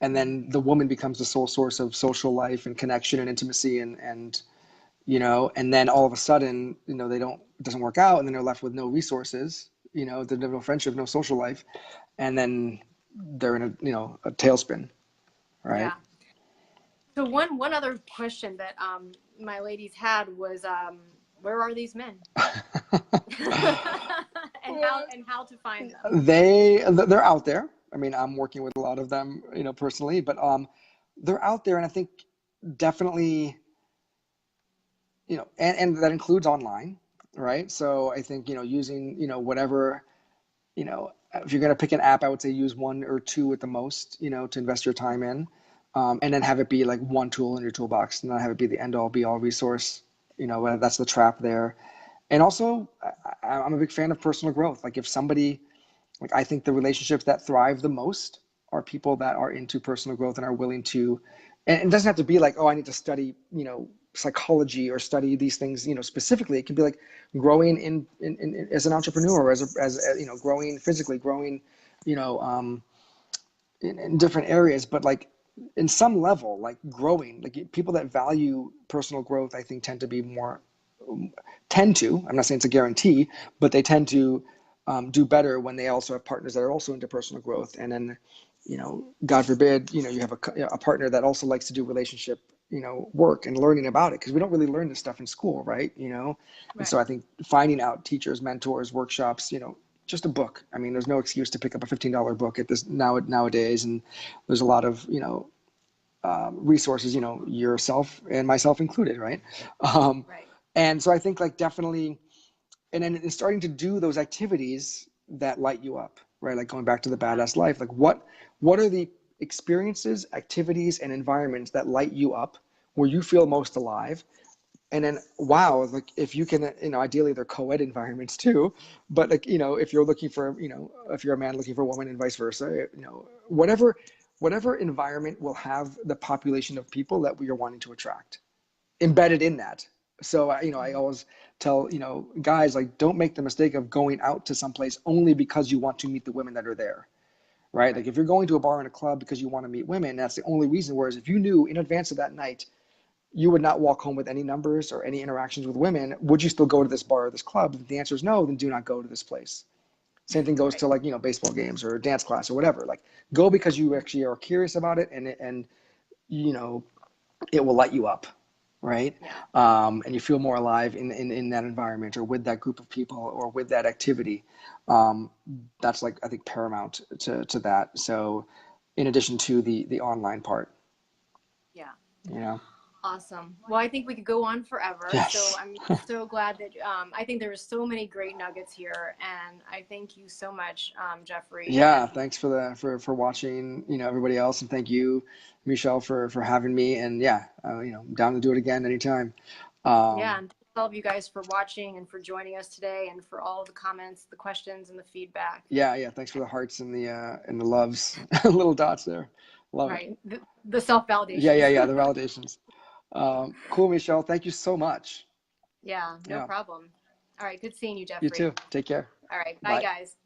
and then the woman becomes the sole source of social life and connection and intimacy and then all of a sudden they don't, it doesn't work out, and then they're left with no resources, they have no friendship, no social life, and then they're in a tailspin, right? Yeah. So one other question that my ladies had was where are these men? and how to find them. They're out there. I mean, I'm working with a lot of them, personally, but they're out there, and I think definitely, and that includes online, right? So I think using whatever, if you're going to pick an app, I would say use one or two at the most, to invest your time in, and then have it be like one tool in your toolbox, and not have it be the end all be all resource. That's the trap there. And also, I'm a big fan of personal growth. Like if somebody, like I think the relationships that thrive the most are people that are into personal growth and are willing to, and it doesn't have to be like, oh, I need to study, psychology or study these things, specifically. It can be like growing in as an entrepreneur, as growing physically, growing, you know, um, in different areas, but like in some level, like growing, like people that value personal growth, I think tend to, I'm not saying it's a guarantee, but they tend to do better when they also have partners that are also into personal growth. And then, God forbid, you have a partner that also likes to do relationship, work and learning about it. Cause we don't really learn this stuff in school. Right. And so Right. I think finding out teachers, mentors, workshops, just a book. I mean, there's no excuse to pick up a $15 book at this nowadays. And there's a lot of, resources, yourself and myself included. Right. Um, Right. and so I think like definitely, and then it's starting to do those activities that light you up, right? Like going back to the Yeah. badass life, like what are the experiences, activities, and environments that light you up, where you feel most alive? And then wow, like if you can, ideally they're co-ed environments too, but like if you're looking for, if you're a man looking for a woman and vice versa, whatever environment will have the population of people that we are wanting to attract embedded in that. So, I always tell, guys, like, don't make the mistake of going out to someplace only because you want to meet the women that are there, right? Like, Right. if you're going to a bar and a club because you want to meet women, that's the only reason. Whereas if you knew in advance of that night, you would not walk home with any numbers or any interactions with women, would you still go to this bar or this club? If the answer is no, then do not go to this place. Same thing goes to Right. like, baseball games or dance class or whatever. Like, go because you actually are curious about it, and you know, it will light you up, right? Yeah. And you feel more alive in that environment or with that group of people or with that activity. Um, that's like I think paramount to that. So, in addition to the online part, Yeah. you know. Awesome. Well, I think we could go on forever. So Yes. I'm so glad that I think there were so many great nuggets here, and I thank you so much, Jeffrey. Yeah, And thanks for watching, everybody else, and thank you, Michelle, for having me. And yeah, I'm down to do it again anytime. yeah, Um, and thanks all of you guys for watching and for joining us today, and for all of the comments, the questions, and the feedback. yeah, thanks for the hearts and the loves, little dots there. Love it. Right, the self Yeah, validations. the validations. Cool, Michelle. Thank you so much. Yeah, no Yeah, problem. All right, good seeing you, you Jeffrey. too. Take care. All right, bye, Bye. guys.